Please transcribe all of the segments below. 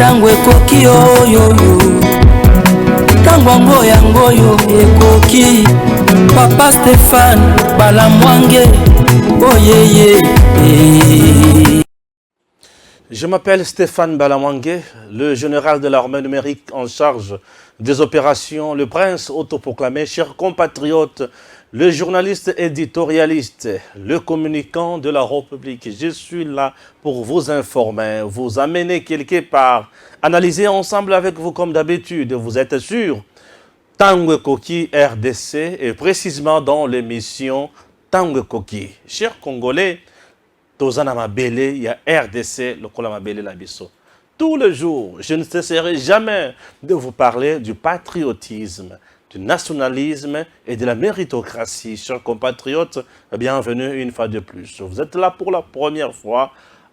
tango ekoki oyoyo tango yangoyo ekoki Papa Stéphane Balamwange oyeye. Je m'appelle Stéphane Balamwange, le général de l'armée numérique en charge des opérations, le prince autoproclamé, chers compatriotes, le journaliste éditorialiste, le communicant de la République. Je suis là pour vous informer, vous amener quelque part, analyser ensemble avec vous comme d'habitude. Vous êtes sûr, Tango Koki RDC et précisément dans l'émission Tango Koki. Chers Congolais, Tozana Mabele, il y a RDC, le Kola Mabele Labiso. Tous les jours, je ne cesserai jamais de vous parler du patriotisme, du nationalisme et de la méritocratie. Chers compatriotes, bienvenue une fois de plus. Vous êtes là pour la première fois.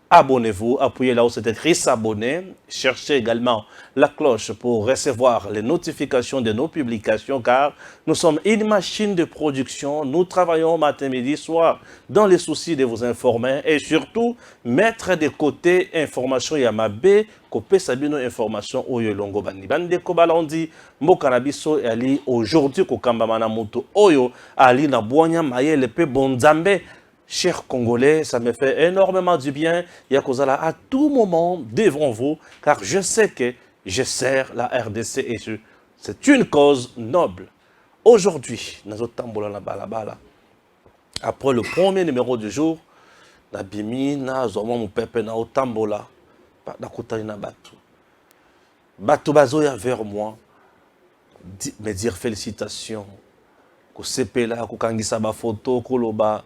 Abonnez-vous, appuyez là où c'est écrit s'abonner. Cherchez également la cloche pour recevoir les notifications de nos publications car nous sommes une machine de production. Nous travaillons matin, midi, soir dans les soucis de vous informer et surtout mettre de côté information Yamabe, copé sabino information Oyo Longo Bandi. Bande Kobalandi, Mokanabiso et Ali aujourd'hui Kokambamana Moto Oyo, Ali Naboanya Maye Lepe Bonzambe. Chers Congolais, ça me fait énormément du bien. Yakozala à tout moment devant vous, car je sais que je sers la RDC et c'est une cause noble. Aujourd'hui, après le premier numéro du jour, Nabimi, Nazoma, mon pépé, na Otambola, na Batu. Batu Bazoya vers moi, me dire félicitations. Ko sepela, ko kangisa ba photo, koloba.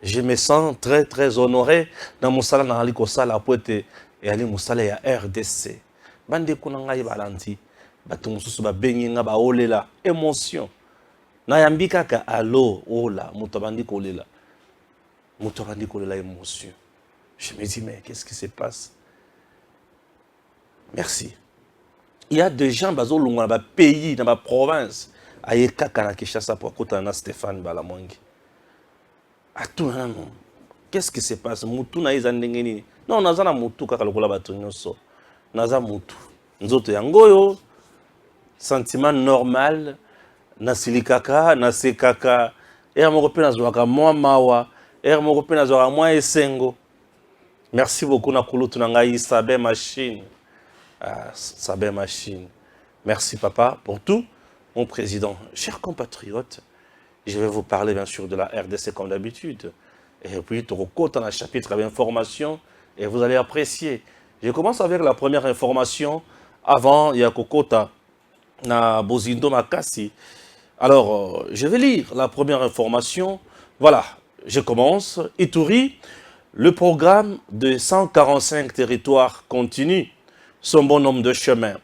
Je me sens très très honoré dans mon salon dans l'Alikosala poète et aller mon salon à RDC. Bande kunanga ibalanti, batumususu ba benginga ba olela émotion. Na yambika ka allo ola mutabandi kolela. Mutabandi kolela émotion. Je me dis mais qu'est-ce qui se passe? Merci. Il y a des gens bazo lunga ba pays dans ma province ayeka kana Kinshasa pour kota na Stéphane Balamwange. Qu'est-ce qui se passe? Moutou na izandengeni. Non, nazana moutou kaka lokola bato nyonso. Naza moutou. Nzoto yangoyo sentiment normal na silikaka, na sekaka. Moko pe nazwaka mwa mawa, moko pe nazwaka mwa esengo. Merci beaucoup na kulutu na ngai Sabe Machine. Sabe Machine. Merci papa pour tout, mon président. Chers compatriotes, je vais vous parler bien sûr de la RDC comme d'habitude. Et puis, tu recoutes dans le chapitre d'information et vous allez apprécier. Je commence avec la première information. Avant, il y a Kokota na Bozindo Makasi. Alors, je vais lire la première information. Voilà, je commence. Ituri, le programme de 145 territoires continue son bon nombre de chemins.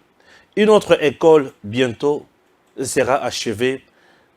Une autre école bientôt sera achevée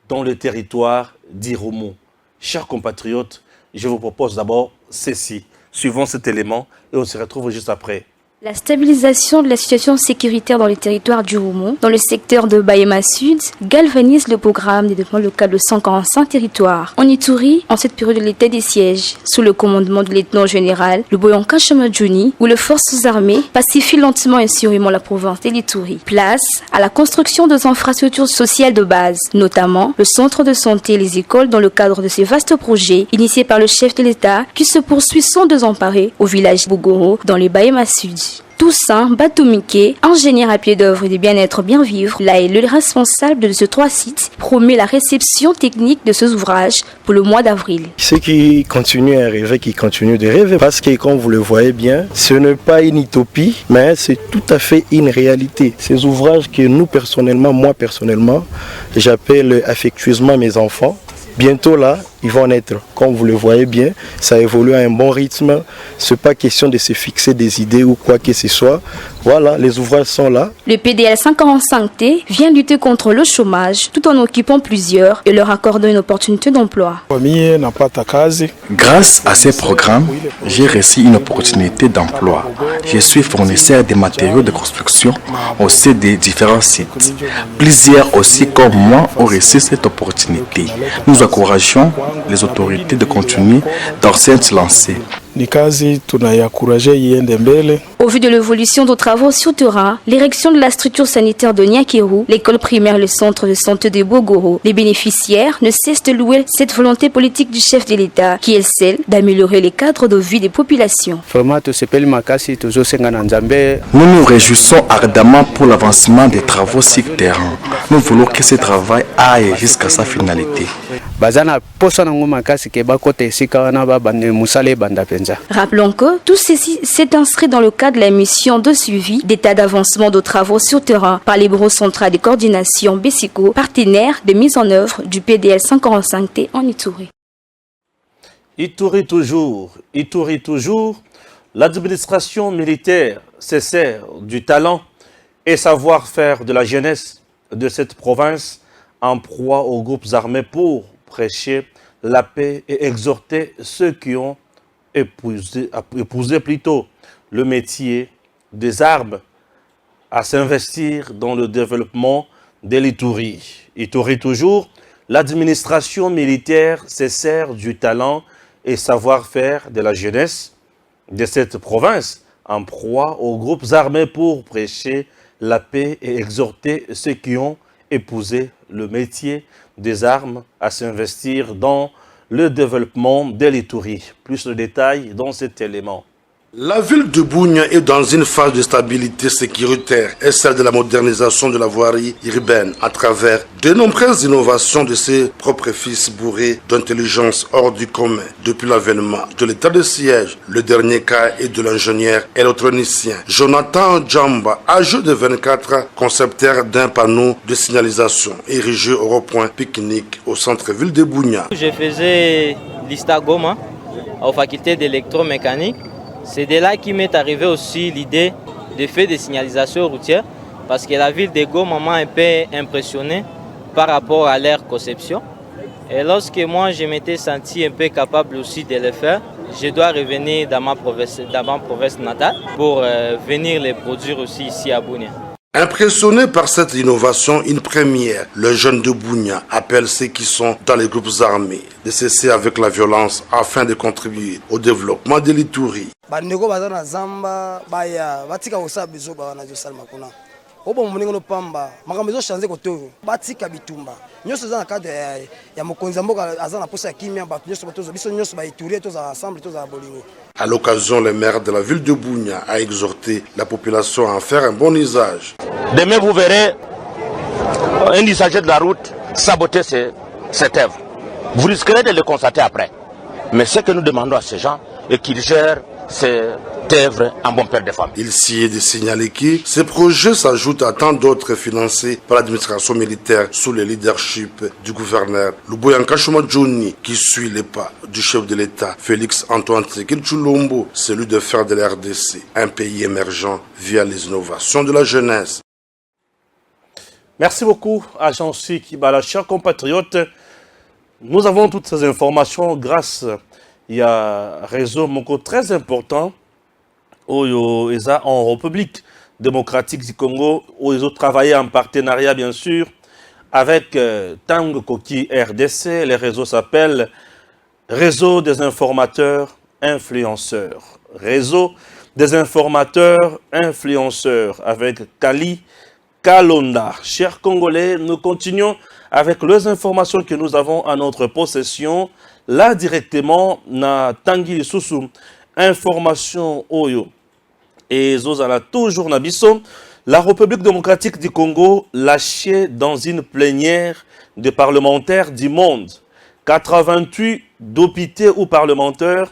dans le territoire d'Irumu. Chers compatriotes, je vous propose d'abord ceci. Suivons cet élément et on se retrouve juste après. La stabilisation de la situation sécuritaire dans les territoires d'Irumu, dans le secteur de Bahema Sud, galvanise le programme de développement local de 145 territoires. En Ituri, en cette période de l'état des sièges, sous le commandement du lieutenant-général, le Boyanka Chamadjouni, où les forces armées pacifient lentement et sûrement la province de l'Ituri. Place à la construction des infrastructures sociales de base, notamment le centre de santé et les écoles dans le cadre de ces vastes projets initiés par le chef de l'État qui se poursuit sans désemparer au village Bogoro dans les Bahema Sud. Toussaint Batumike, ingénieur à pied d'œuvre de bien-être bien vivre, là est le responsable de ce 3 sites, promet la réception technique de ces ouvrages pour le mois d'avril. Ceux qui continuent à rêver, qui continuent de rêver, parce que comme vous le voyez bien, ce n'est pas une utopie, mais c'est tout à fait une réalité. Ces ouvrages que nous personnellement, moi personnellement, j'appelle affectueusement mes enfants. Bientôt là, ils vont naître. Comme vous le voyez bien, ça évolue à un bon rythme. Ce n'est pas question de se fixer des idées ou quoi que ce soit. Voilà, les ouvrages sont là. Le PDL 545T vient lutter contre le chômage tout en occupant plusieurs et leur accordant une opportunité d'emploi. Grâce à ces programmes, j'ai reçu une opportunité d'emploi. Je suis fournisseur de matériaux de construction au sein des différents sites. Plusieurs aussi comme moi ont reçu cette opportunité. Nous encourageons les autorités de continuer dans cette lancée. ni kazi tunayakuraje iende mbele. Au vu de l'évolution des travaux sur terrain, l'érection de la structure sanitaire de Nyakeru, l'école primaire, le centre de santé de Bogoro, les bénéficiaires ne cessent de louer cette volonté politique du chef de l'État, qui est celle d'améliorer les cadres de vie des populations. Nous nous réjouissons ardemment pour l'avancement des travaux sur terrain. Nous voulons que ce travail aille jusqu'à sa finalité. Rappelons que tout ceci s'est inscrit dans le cadre de la mission de suivi d'état d'avancement de travaux sur terrain par les bureaux centraux de coordination Bessico, partenaire de mise en œuvre du PDL 145T en Ituri. Ituri toujours, l'administration militaire se sert du talent et savoir-faire de la jeunesse de cette province en proie aux groupes armés pour prêcher la paix et exhorter ceux qui ont épousé plutôt le métier des armes à s'investir dans le développement de l'Ituri. Ituri toujours, l'administration militaire se sert du talent et savoir-faire de la jeunesse de cette province en proie aux groupes armés pour prêcher la paix et exhorter ceux qui ont épousé le métier des armes à s'investir dans le développement de l'Ituri. Plus de détails dans cet élément. La ville de Bunia est dans une phase de stabilité sécuritaire et celle de la modernisation de la voirie urbaine à travers de nombreuses innovations de ses propres fils bourrés d'intelligence hors du commun. Depuis l'avènement de l'état de siège, le dernier cas est de l'ingénieur électronicien Jonathan Djamba, âgé de 24 concepteur d'un panneau de signalisation érigé au rond-point pique-nique au centre-ville de Bunia. Je faisais l'ISTA Goma aux facultés d'électromécanique. C'est de là qu'il m'est arrivé aussi l'idée de faire des signalisations routières parce que la ville de Goma m'a un peu impressionné par rapport à leur conception. Et lorsque moi je m'étais senti un peu capable aussi de le faire, je dois revenir dans ma province natale pour venir les produire aussi ici à Bunia. Impressionné par cette innovation, une première, le jeune de Bunia appelle ceux qui sont dans les groupes armés de cesser avec la violence afin de contribuer au développement de l'Ituri. Obo muningo no pamba makambo zo changer koto batika bitumba nyoso za na cadre ya mokonzi mboka azana posa kimia bato nyoso batozo biso nyoso ba Ituri toza ensemble toza bolingo. À l'occasion, le maire de la ville de Bunia a exhorté la population à en faire un bon usage. Demain vous verrez un usager de la route saboter cette œuvre. Vous risquerez de le constater après. Mais ce que nous demandons à ces gens est qu'ils gèrent cette œuvre en bon père de famille. Il s'y est de signaler que ces projets s'ajoutent à tant d'autres financés par l'administration militaire sous le leadership du gouverneur Luboyanka Choma Johnny, qui suit les pas du chef de l'État Félix Antoine Tshisekedi Tshilombo, celui de faire de la RDC un pays émergent via les innovations de la jeunesse. Merci beaucoup à Jean-Cy Kibala, chers compatriotes. Nous avons toutes ces informations grâce à un réseau Moko très important en République démocratique du Congo, où ils ont travaillé en partenariat bien sûr avec Tango Koki RDC. Le réseau s'appelle Réseau des informateurs influenceurs. Réseau des informateurs influenceurs avec Kali Kalonda. Chers Congolais, nous continuons avec les informations que nous avons à notre possession. Là, directement, na Tangi Susu, information Oyo. Et Zozala toujours Nabiso, la République démocratique du Congo lâchée dans une plénière de parlementaires du monde. 88 députés ou parlementaires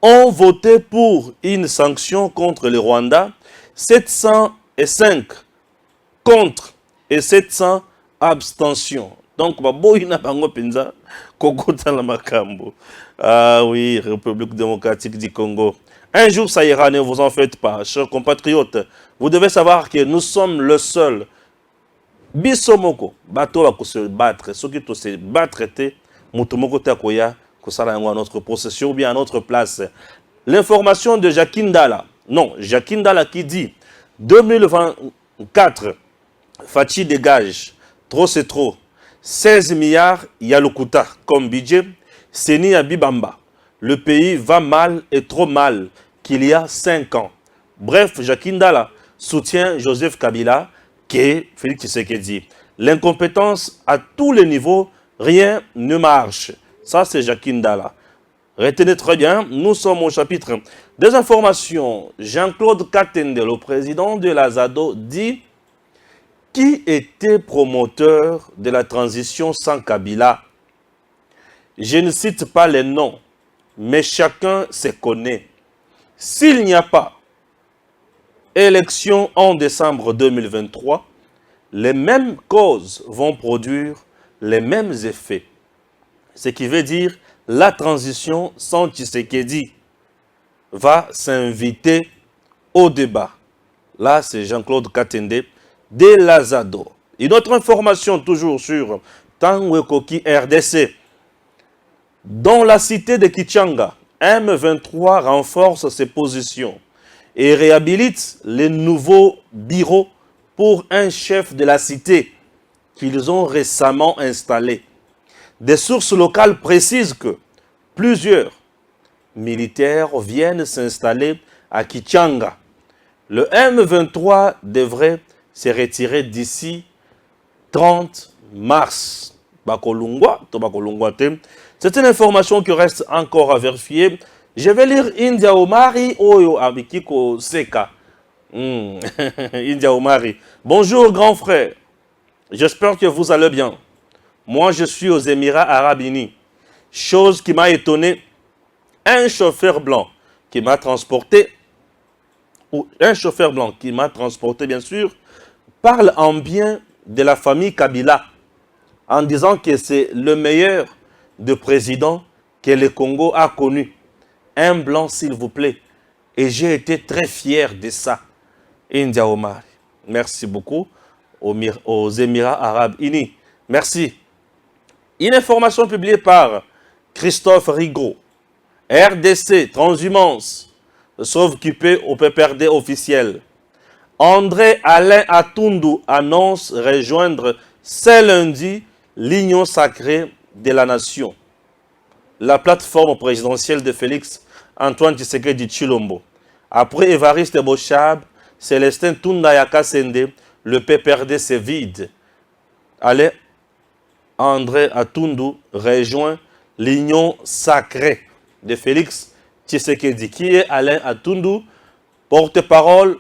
ont voté pour une sanction contre le Rwanda, 705 contre et 700 abstentions. Donc, ah oui, République démocratique du Congo. Un jour, ça ira, ne vous en faites pas, chers compatriotes. Vous devez savoir que nous sommes le seul. Bisomoko, bateau va se battre. Ceux qui se battre, Mutomoko Takoya, que ça à notre possession ou bien à notre place. L'information de Jacqueline Dala. Non, Jacqueline Dala qui dit 2024, Fachi dégage. Trop c'est trop. 16 milliards Yalukuta comme budget. Seni Abibamba. le pays va mal et trop mal qu'il y a 5 ans. Bref, Jacques Ndala soutient Joseph Kabila, qui est Félix Tshisekedi. L'incompétence à tous les niveaux, rien ne marche. Ça, c'est Jacques Ndala. Retenez très bien, nous sommes au chapitre des informations. Jean-Claude Katende, le président de l'Azado, dit qui était promoteur de la transition sans Kabila. Je ne cite pas les noms, mais chacun se connaît. S'il n'y a pas élection en décembre 2023, les mêmes causes vont produire les mêmes effets. Ce qui veut dire la transition sans Tshisekedi va s'inviter au débat. Là, c'est Jean-Claude Katende de l'Azado. Une autre information toujours sur Tangwekoki RDC. Dans la cité de Kichanga, M23 renforce ses positions et réhabilite les nouveaux bureaux pour un chef de la cité qu'ils ont récemment installé. Des sources locales précisent que plusieurs militaires viennent s'installer à Kichanga. Le M23 devrait se retirer d'ici 30 mars. C'est une information qui reste encore à vérifier. Je vais lire India Omari Oyo Abikiko Seka. India Omari. Bonjour grand frère. J'espère que vous allez bien. Moi, je suis aux Émirats Arabes Unis. Chose qui m'a étonné, un chauffeur blanc qui m'a transporté, bien sûr, parle en bien de la famille Kabila, en disant que c'est le meilleur de président que le Congo a connu. Un blanc, s'il vous plaît. Et j'ai été très fier de ça. India Omar. Merci beaucoup aux Émirats Arabes Unis. Merci. Une information publiée par Christophe Rigaud. RDC, transhumance, sauf occupé au PPRD officiel. André Alain Atundu annonce rejoindre ce lundi l'Union sacrée de la nation. La plateforme présidentielle de Félix Antoine Tshisekedi Tshilombo. Après Évariste Bochab, Célestin Tundayaka Sende, le PPRD se vide. Allez, André Atundu rejoint l'Union sacrée de Félix Tshisekedi, qui est Alain Atundu, porte-parole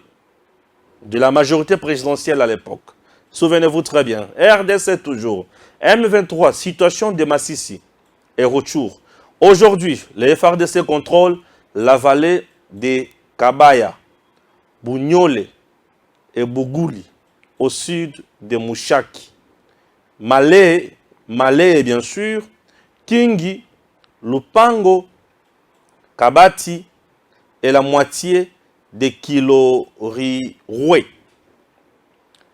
de la majorité présidentielle à l'époque. Souvenez-vous très bien. RDC toujours. M23, situation de Massissi et Rutshuru. Aujourd'hui, les FRDC contrôlent la vallée de Kabaya, Bunyole et Buguli, au sud de Mushaki. Malé bien sûr, Kingi, Lupango, Kabati et la moitié de Kilorirwe,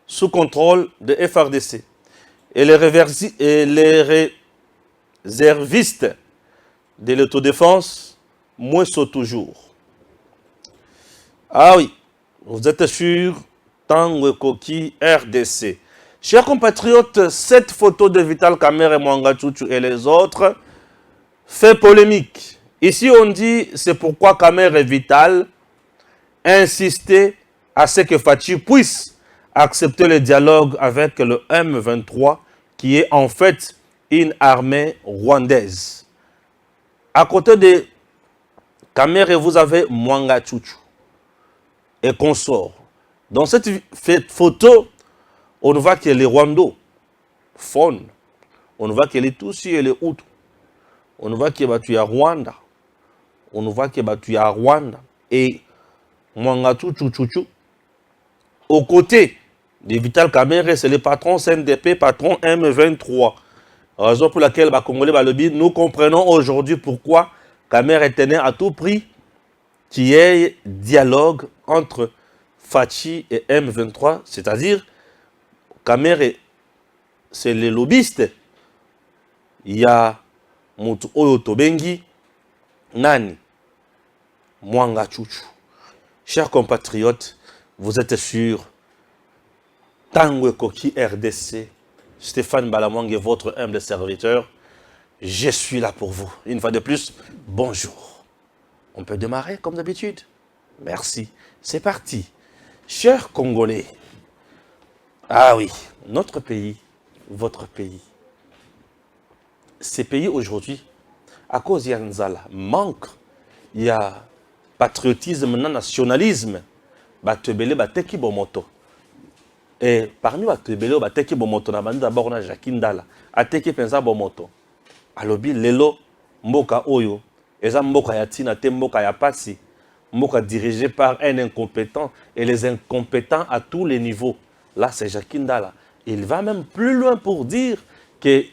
sous contrôle de FRDC. Et les réservistes de l'autodéfense, moins sont toujours. Ah oui, vous êtes sûr, Tangwekoki RDC. Chers compatriotes, cette photo de Vital Kamerhe Mwanga Tchouchou et les autres fait polémique. Ici, on dit c'est pourquoi Kamerhe Vital insistait à ce que Fachi puisse accepter le dialogue avec le M23, qui est en fait une armée rwandaise. À côté de Kamerhe, vous avez Mwanga Tchouchou et consorts. Dans cette photo, on voit que les Rwandais font. On voit que les Tutsis et les Hutus. On voit qu'il y a Rwanda. On voit qu'il y a Rwanda. Et Mwanga Tchouchou, aux côtés de Vital Kamerhe, c'est le patron CNDP, patron M23. Raison pour laquelle Congolais, nous comprenons aujourd'hui pourquoi Kamerhe tenait à tout prix qu'il y ait dialogue entre Fachi et M23, c'est-à-dire Kamerhe, c'est les lobbyistes. Il y a Mutu Oyo Tobengi, Nani, Mwanga Tchouchou. Chers compatriotes, vous êtes sûrs, Tangwekoki RDC, Stéphane Balamwangue, votre humble serviteur, je suis là pour vous. Une fois de plus, bonjour. On peut démarrer comme d'habitude? Merci. C'est parti. Chers Congolais, ah oui, notre pays, votre pays. Ces pays aujourd'hui, à cause de Yanzala, manque, il y a patriotisme, nationalisme, batebele bateki bomoto. Et parmi batebele bateki bomoto, na bandi d'abord na Jakindala, ateki pensa bomoto. Alobi lelo mboka oyo, eza mboka ya tina te mboka ya pasi, mboka dirigé par un incompétent et les incompétents à tous les niveaux. Là, c'est Jakindala. Il va même plus loin pour dire que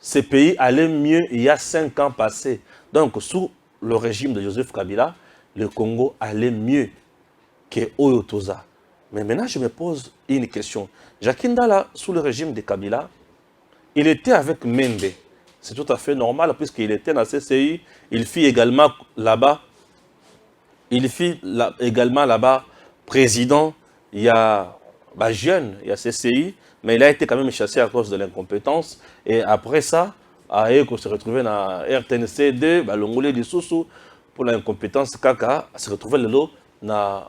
ce pays allait mieux il y a 5 ans passés. Donc, sous le régime de Joseph Kabila, le Congo allait mieux que Oyo Toza. Mais maintenant, je me pose une question. Jakindala, sous le régime de Kabila, il était avec Mende. C'est tout à fait normal puisqu'il était dans la CCI. Il fit également là-bas, président. Il y a jeune, il y a CCI, mais il a été quand même chassé à cause de l'incompétence. Et après ça, on se retrouvait dans RTNC 2, l'ongolais du Soussou, pour l'incompétence, Kaka, se retrouvait le lot dans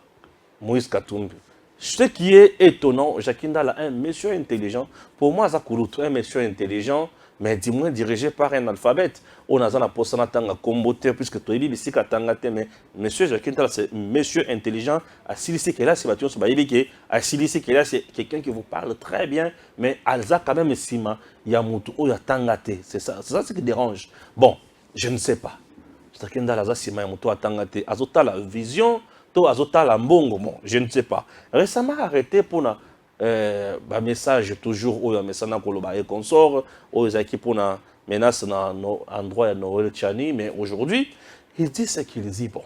Moïse Katumbi. Ce qui est étonnant, Jakindala, un monsieur intelligent, pour moi, Zakurutu, un monsieur intelligent, mais dis-moi dirigé par un alphabète. On a un apostat tanga comboté, puisque tu es dit ici Katangate, mais monsieur Jakindala, c'est monsieur intelligent. À Silisi Kela, c'est Bation Sobaïbiki. À Silisi Kela, c'est quelqu'un qui vous parle très bien, mais Alza quand même Sima, Yamutu, Oyatangate. C'est ça ce qui dérange. Bon, je ne sais pas. Jakindala, Alza Sima, Yamutu, Atangate. Azota la vision. Azota la mbongo, bon, je ne sais pas. Récemment arrêté pour un message toujours où il y a un message et consort, où il y a pour une menace dans l'endroit de Noël Tchani, mais aujourd'hui, il dit ce qu'il dit, bon,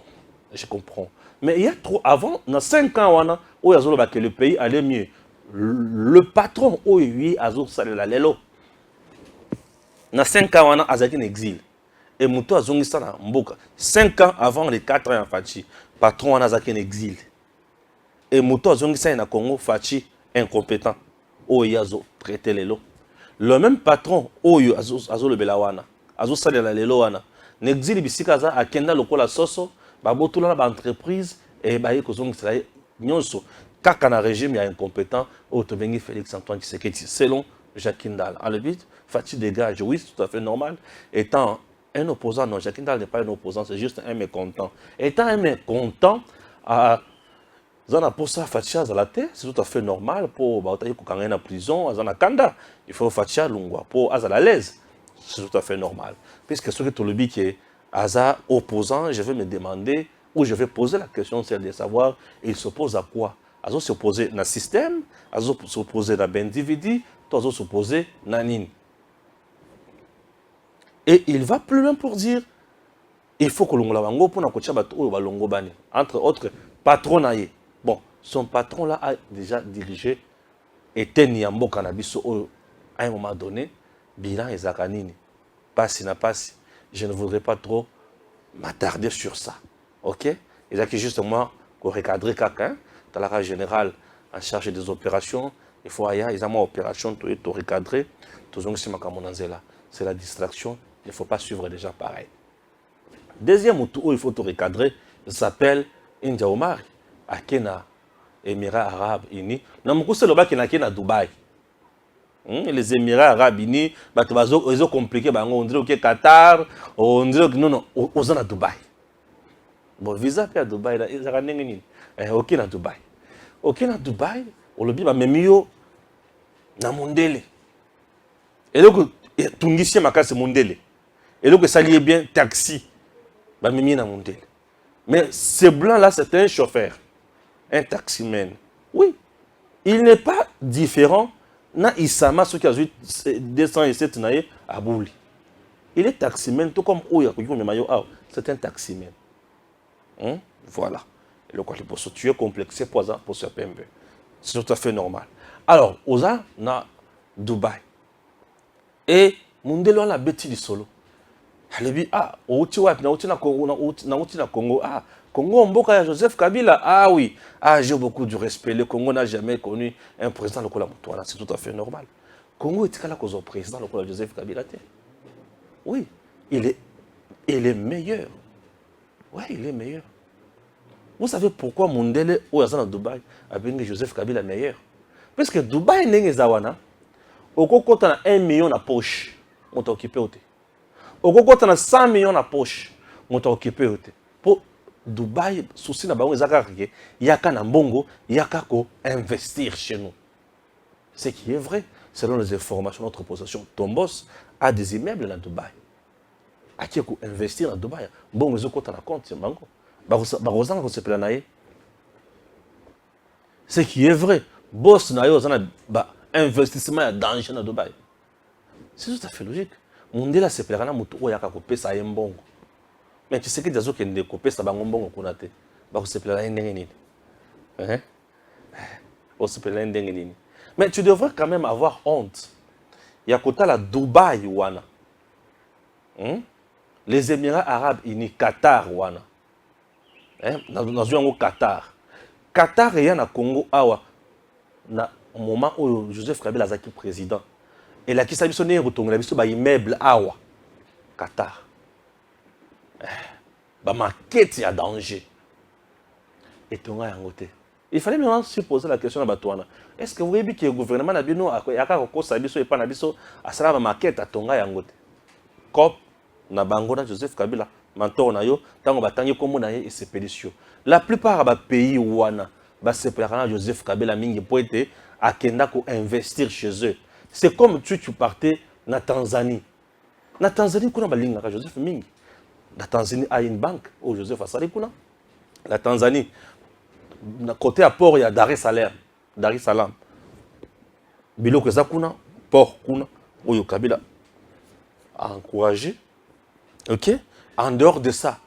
je comprends. Mais il y a trop, avant, dans 5 ans, où il y a que le pays allait mieux. Le patron, où il y a la lelo, dans 5 ans, il y a un exil. Et Moutou a zongisa na mboka. 5 ans avant les 4 ans en Fachi, patron a en exil. Et Moutou a zongisa na Congo, Fachi, incompétent. Oyo azo traité les lots. Le même patron, Oyo azo le belawana, azo sali la lelo wana. N'exil bisika za akenda lokola soso, babotula na entreprise et baye ko zongisa nyonso. Kaka na régime ya incompétent, Oyo bengi Félix Antoine Tshisekedi, selon Jakindala. En le but, Fachi dégage, oui, c'est tout à fait normal. Étant un opposant, non, Jakindala n'est pas un opposant, c'est juste un mécontent. Étant un mécontent, Zana pour ça, Fatia à la terre, c'est tout à fait normal pour Baotaï Koukangé en prison, à Zana Kanda, il faut Fatia Lungwa, pour Azala l'aise, c'est tout à fait normal. Puisque ce que tu le dis qui est Aza opposant, je vais me demander, ou je vais poser la question, c'est de savoir, il s'oppose à quoi? Azo s'opposer dans le système, Azo s'opposer dans l'individu, Azo s'opposer dans Nine. Et il va plus loin pour dire, il faut que l'on bango pour balongo bani. Entre autres, patronaye. Bon, son patron là a déjà dirigé était Niambo Cannabis à un moment donné, bilan et Zakanini. Passe n'a pas. Je ne voudrais pas trop m'attarder sur ça. Ok? Il y a justement qu'on recadrer quelqu'un, dans la rage générale en charge des opérations. Il faut aller, ils ont une opération, tu es recadré. C'est la distraction. Il ne faut pas suivre les gens pareil. Deuxième où il faut te recadrer, il s'appelle India Omar, à Kenya, Émirats Arabes Unis. Non, mais c'est le bas qui est à Dubaï. Les Émirats Arabes Unis, ils ont compliqué, on dirait que Qatar, on dirait que non, aux à Dubaï. Bon, visa à Dubaï, ils ont ok à Dubaï. Ok à Dubaï, on le dit, mais mieux, na Mondele. Et donc, Tungisie Makase Mondele. Et donc, ça liait bien taxi. Mais ce blanc-là, c'est un chauffeur, un taximan. Oui, il n'est pas différent na Isama, ceux qui ont 207 naïe à Bouli. Il est taximan, tout comme Ouya, c'est un taximan. Voilà. Et le pour se tuer complexé pour se PMB. C'est tout à fait normal. Alors, Oza, na Dubaï. Et Mundelo a la bêtise du solo. Elle dit, ah, na Congo, ah, Congo, Mboka ya Joseph Kabila, ah oui, ah, j'ai beaucoup de respect. Le Congo n'a jamais connu un président local Moutouana, c'est tout à fait normal. Congo est là cause au président local Joseph Kabila. Oui, il est meilleur. Oui, il est meilleur. Vous savez pourquoi Mundele ou à Dubaï a bien Joseph Kabila meilleur? Parce que Dubaï n'est pas Zawana. Au coco, tu as 1 million na poche, on t'a occupé. Au coco, tu as 100 millions na poche, on t'a occupé. Pour Dubaï, souci na bango ezaka ke yaka na mbongo, yaka ko investir chez nous. Ce qui est vrai, selon les informations de notre possession, ton boss a des immeubles dans Dubaï. A qui ko investir dans Dubaï, bon ezo kota na compte bango. Barozanga ko sepela na ye. Ce qui est vrai, boss na yo zana ba investissement à danger dans Dubaï. C'est tout à fait logique. Mundela sepela na mutu oyaka ko pesa ye mbongo. Mais tu sais que des autres qui ne copient ça, ils vont se mais tu devrais quand même avoir honte. Il y a côté la Dubaï, wana. Les Émirats Arabes Unis, Qatar, wana. Dans un Qatar. Qatar et na Congo, awa. Na moment où Joseph Kabila est président. Et là, qui s'est mis retourné, il a vu immeuble, awa. Qatar. Ma quête est à danger. Et tu as un côté. Il fallait maintenant se poser la question à Batouana. Est-ce que vous voyez que le gouvernement n'a pas de maquette à Tonga Yangote? Cop, na Bangona, Joseph Kabila, mentor na yo, tango batangi komo na ye expédition. La plupart des pays wana, se préparent Joseph Kabila mingi pour être à Kenda ko investir chez eux. C'est comme tu partais na Tanzanie. Na Tanzanie, kuna balinga Joseph mingi. La Tanzanie a une banque où Joseph Assalikuna. La Tanzanie, côté à port, il y a Dar es Salaam. Bilo Kezakuna, port Kuna, où Kabila a encouragé. Ok? En dehors de ça,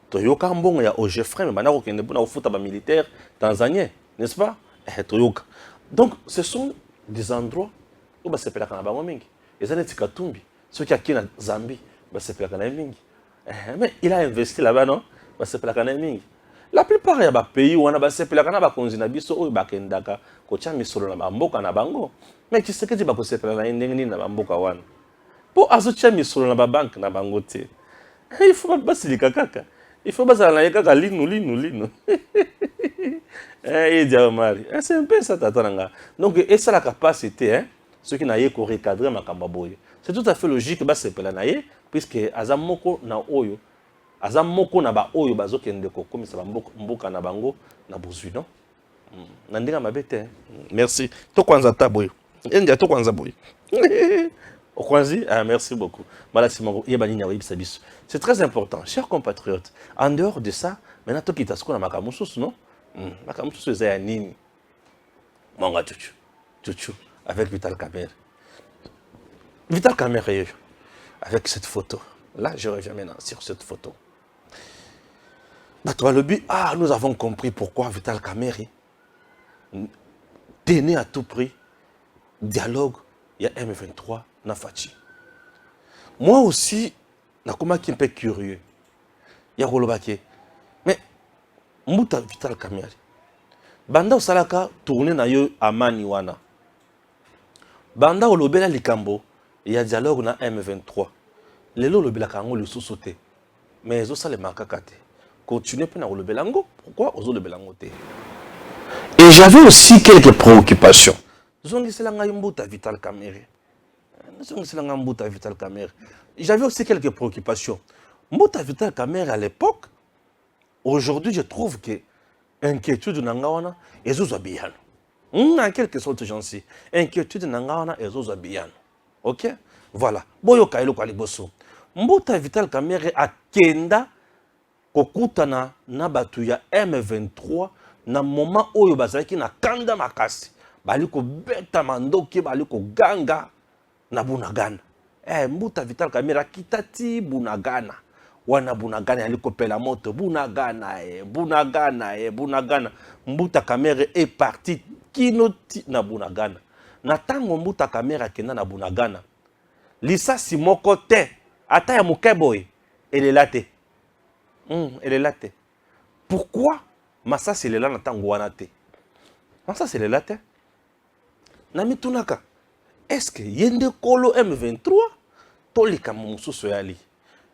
Toyoka Mbong, il y a Ogefrem, mais maintenant, il y a un foot militaire tanzanien, n'est-ce pas? Toyoka. Donc, ce sont des endroits où on s'appelle Kanabamingi. Et ça, c'est Katumbi. Ceux qui sont en Zambie, on s'appelle Kanabamingi. Mais il a investi là-bas, non? La plupart des pays où on a fait la canne, on a vu ça, on a fait la canne, mais tu sais que tu vas faire la canne, pour ajouter mis sur la banque, il faut pas se kaka. Il faut pas se la lino. C'est un peu ça, donc, et ça la capacité, ceux qui n'ont pas recadré ma cambaboye. C'est tout à fait logique, puisque azamoko na oyo azamoko na ba oyo bazokende ko komisa mboka na bango na bozwi non na ndinga mabete. Merci to kwanza taboy endia to kwanza boy okwanzi merci beaucoup malasi mango yeba nini yebisa biso. C'est très important, chers compatriotes. En dehors de ça, maintenant to kitasko na makamususu non makamususu eza ya nini monga chuchu avec Vital Kamerhe avec cette photo. Là, je reviens maintenant sur cette photo. Nous avons compris pourquoi Vital Kamerhe tenait à tout prix dialogue. Il y a M23, Nafachi. Moi aussi, je suis un peu curieux. Il y a Rolobake. Mais, Mouta Vital Kamerhe. Banda Osalaka tourné na yo Amani wana. Banda Olobela Likambo. Il y a dialogue na M23. Les lots le Belakango le sous-sauté. Mais ils ont ça les makakate. Continuez pour le Belango. Pourquoi ils ont le Belango? Et j'avais aussi quelques préoccupations. J'avais aussi quelques préoccupations. Mouta Vital Kamerhe à l'époque, aujourd'hui je trouve que inquiétude nangawana et zozabiyan. En quelque sorte j'en sais. Inquiétude nangawana et zozabiyan. Ok? Voilà. Boyo kailo kwa liboso. Mouta Vital Kamerhe a kenda kokutana na batu ya M23 na moment oyo bazalaki na kanda makasi. Bali ko beta mandoki bali ko ganga na Bunagana. Mouta Vital Kamerhe kitati Bunagana. Wana Bunagana aliko pela moto Bunagana. Mouta Kamerhe est parti kinoti na Bunagana. Na tango Mouta Kamerhe kenda na Bunagana. Lisa simoko te ata ya mukeboy elle est là te. Elle est là te. Pourquoi Massa c'est là na tango wana te? Massa c'est là te. Nami tunaka. Est-ce que yende kolo M23 tolika mosusu yali.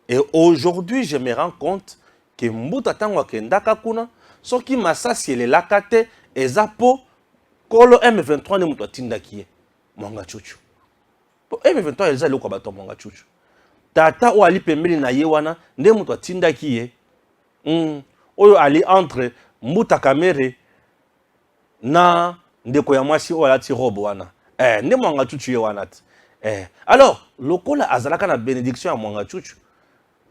Et aujourd'hui, je me rends compte que Mbuta tango kendaka kuna, soki masasi ele lakate, ezapo, kolo M23 ne mutu atinda kiye. Mwanga chuchu. M23 elza loko bato mwanga chuchu. Tata ou ali pembeli na yewana, ne mutu atinda kiye. Oyo ali entre Mbuta Kamere na ndeko ya mwasi o alati robe wana. Ne mwanga chuchu ye wanat. Alors, lokola azalaka na bénédiction ya mwanga chuchu,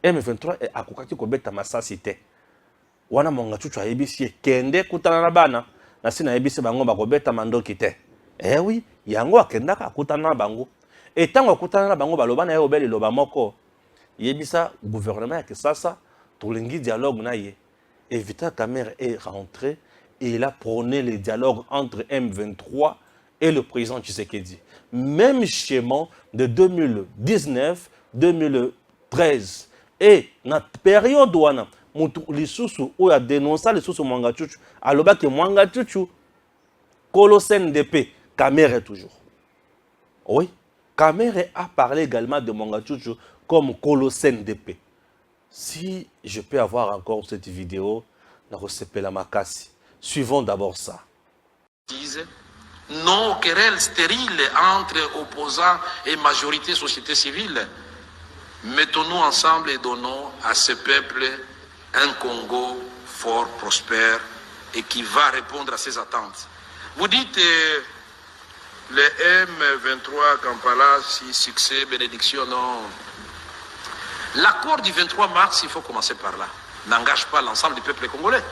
M23 akokaki kobeta masasi te. Wana mwanga chuchu ayebisi kende kutana na bana, na sina ayebisi bango bakobeta mandoki te. Oui, yango akendaka akutana na bango. Etango akutana na bango balobana ye obeli loba moko. Yebisa gouvernement ya Kisasa, tolingi dialogue na ye. Et Vital Kamerhe est rentré et il a prôné le dialogue entre M23 et le président Tshisekedi. Même schéma de 2019, 2013. Et dans la période où les sous où a dénoncé les sous Mwanga Chuchu, alors que Mwanga Chuchu, Colossène d'épée, Kamerhe toujours. Oui, Kamerhe a parlé également de Mwanga Chuchu comme Colossène d'épée. Si je peux avoir encore cette vidéo, la Makassi. Suivons d'abord ça. Non aux querelles stériles entre opposants et majorité société civile. Mettons-nous ensemble et donnons à ce peuple un Congo fort, prospère et qui va répondre à ses attentes. Vous dites le M23 Kampala, si succès, bénédiction, non. L'accord du 23 mars, il faut commencer par là, n'engage pas l'ensemble du peuple congolais.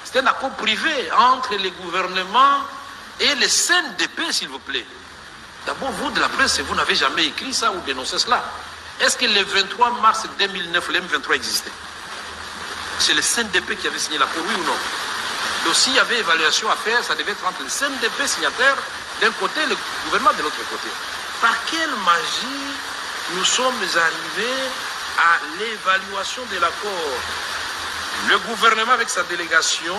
C'est un accord privé entre les gouvernements et les CNDP, s'il vous plaît. D'abord, vous de la presse, vous n'avez jamais écrit ça ou dénoncé cela. Est-ce que le 23 mars 2009, le M23 existait? C'est le CNDP qui avait signé l'accord, oui ou non? Donc s'il y avait évaluation à faire, ça devait être entre le CNDP signataire d'un côté et le gouvernement de l'autre côté. Par quelle magie nous sommes arrivés à l'évaluation de l'accord? Le gouvernement avec sa délégation,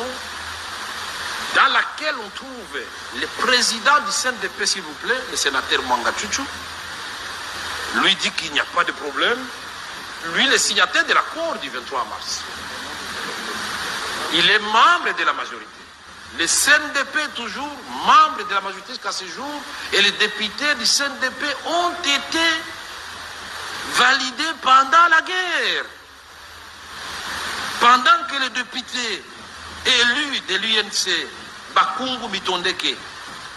dans laquelle on trouve le président du CNDP, s'il vous plaît, le sénateur Mwanga Chuchu, lui dit qu'il n'y a pas de problème. Lui, le signataire de l'accord du 23 mars. Il est membre de la majorité. Le CNDP est toujours membre de la majorité jusqu'à ce jour. Et les députés du CNDP ont été validés pendant la guerre. Pendant que le député élu de l'UNC, Bakungu Mitondeke,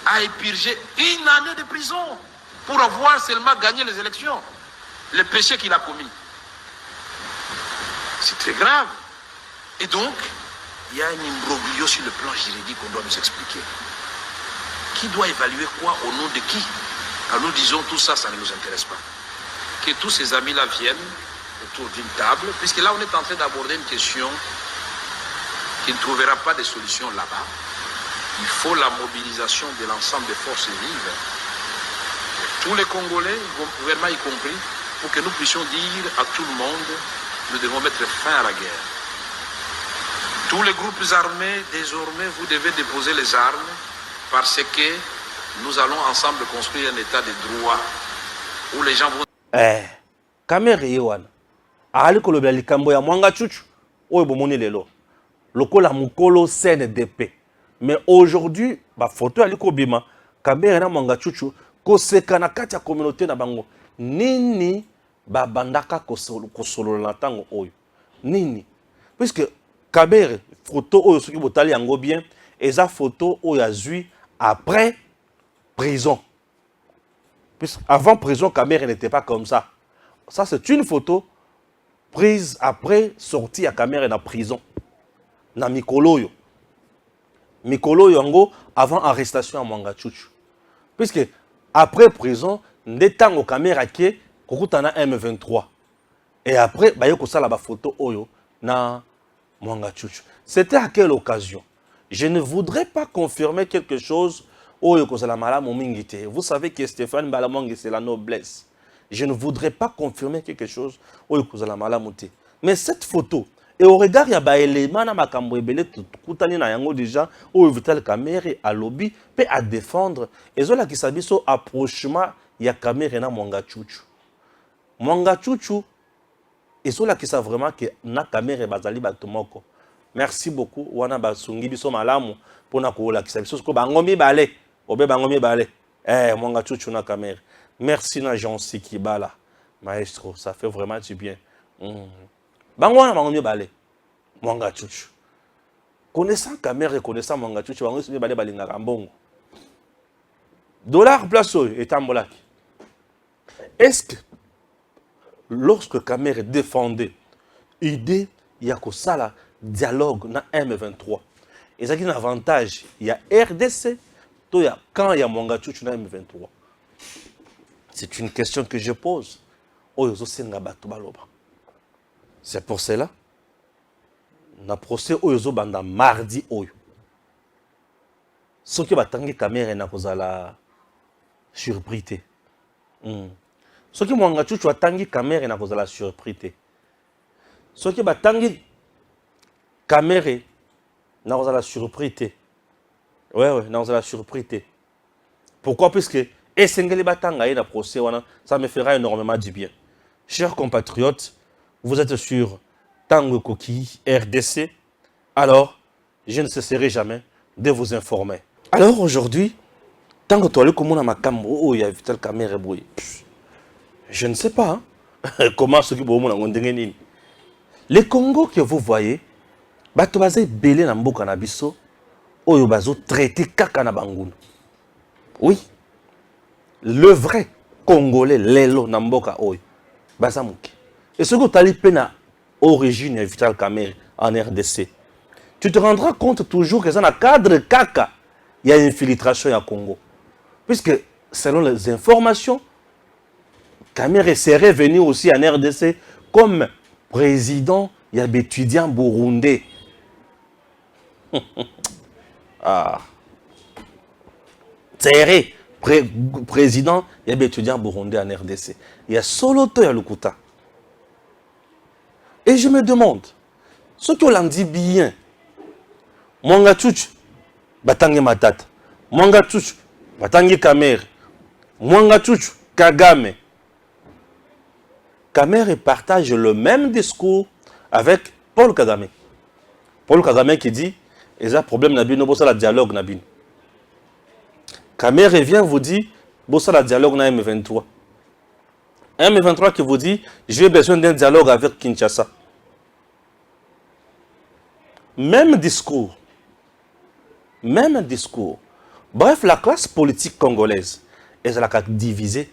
a épurgé une année de prison pour avoir seulement gagné les élections. Le péché qu'il a commis. C'est très grave. Et donc, il y a un imbroglio sur le plan juridique qu'on doit nous expliquer. Qui doit évaluer quoi au nom de qui? Quand nous disons tout ça, ça ne nous intéresse pas. Que tous ces amis-là viennent autour d'une table, puisque là on est en train d'aborder une question qui ne trouvera pas de solution là-bas. Il faut la mobilisation de l'ensemble des forces vives, tous les Congolais, le gouvernement y compris, pour que nous puissions dire à tout le monde, nous devons mettre fin à la guerre. Tous les groupes armés, désormais, vous devez déposer les armes, parce que nous allons ensemble construire un état de droit, où les gens vont... Kamerhe yewana. Ali kolobela likambo ya Mwanga Chuchu, oyo bomoni lelo. Lokola mukolo CNDP. Mais aujourd'hui, ba photo ali kobima, Kamerhe na Mwanga Chuchu, koseka na kati ya communauté na bango. Nini ba bandaka kosolo na tango oyo? Nini? Puisque Kamerhe, photo oyo soki botali yango bien, eza photo oyo azui après prison. Puisque avant prison, Kamerhe n'était pas comme ça. Ça, c'est une photo prise après sortie à Kamerhe dans la prison. Dans Mikolo. Mikolo Yango avant arrestation à Mwanga Chuchu. Puisque après prison, n'étant au Kamerhe qui kokutana M23. Et après, bah yoko sala ba photo oyo na Mwanga Chuchu. C'était à quelle occasion? Je ne voudrais pas confirmer quelque chose oyo kozala malamu mingite. Vous savez que Stéphane Balamongue c'est la noblesse. Je ne voudrais pas confirmer quelque chose oyo kozala malamu te. Mais cette photo, et au regard ya ba élément na makambo ebele kutani na yango déjà oyo Vital Kamerhe a lobby pe à défendre ezola ki sabiso approchement ya Kamerhe na Mwanga Chuchu. Mwanga Chuchu, et cela qui savent vraiment que na caméra bazali batomoko. Merci beaucoup. Wana basungi biso malamu pona ko la kisa biso ko bangomi balé. Obe bangomi balé. Mwanga Chuchu na caméra. Merci na Jean Sikibala. Maestro, ça fait vraiment du bien. Bangwana bangomi balé. Mwanga Chuchu. Connaissant caméra, connaissant Mwanga Chuchu, bangomi balé balinga kambongo. Dollar place et tambolaki. Est-ce que lorsque Kamer défendait l'idée, il y a que ça là, dialogue dans M23. Et ça qui est un avantage, il y a RDC, quand il y a Mwanga Chuchu dans M23. C'est une question que je pose. C'est pour cela, na procès oyozo banda mardi oyo. Ce qui va tanguer Kamer na kozala surprise. Ce qui Mwanga Chuchu atangi caméra na kozala surprise. Ce qui batangi caméra na kozala surprise. Ouais, na kozala surprise. Pourquoi? Puisque esengeli batanga na procès wana, ça me fera énormément du bien. Chers compatriotes, vous êtes sur Tango Koki RDC. Alors, je ne cesserai jamais de vous informer. Alors aujourd'hui, Tango Toile comme ma cambo, oh, il y a Vital caméra brouillé. Je ne sais pas comment ce qui est. Les Congo que vous voyez, bato bazé belé na mboka na biso, oyo bazo traité kaka na bangouna. Oui. Le vrai Congolais lelo na mboka oyo bazamuki. Et ce que tu as dit na origine Vital Kamerhe en RDC. Tu te rendras compte toujours que dans le cadre kaka, il y a une infiltration au Congo. Puisque selon les informations, Kamerhe serait venu aussi en RDC comme président, il y a des étudiants burundais. Ah. Serait président, il y a des étudiants burundais en RDC. Il y a solo to ya Lukuta. Et je me demande, ce que l'on dit bien, Mwanga Chuchu, batangi matata. Mwanga Chuchu, batangi Kamerhe. Mwanga Chuchu, Kagame. Kamerhe partage le même discours avec Paul Kagame. Paul Kagame qui dit, il y a un problème, il y a un dialogue. Kamerhe vient vous dire, il y a un dialogue dans M23. M23 qui vous dit, j'ai besoin d'un dialogue avec Kinshasa. Même discours. Même discours. Bref, la classe politique congolaise est divisée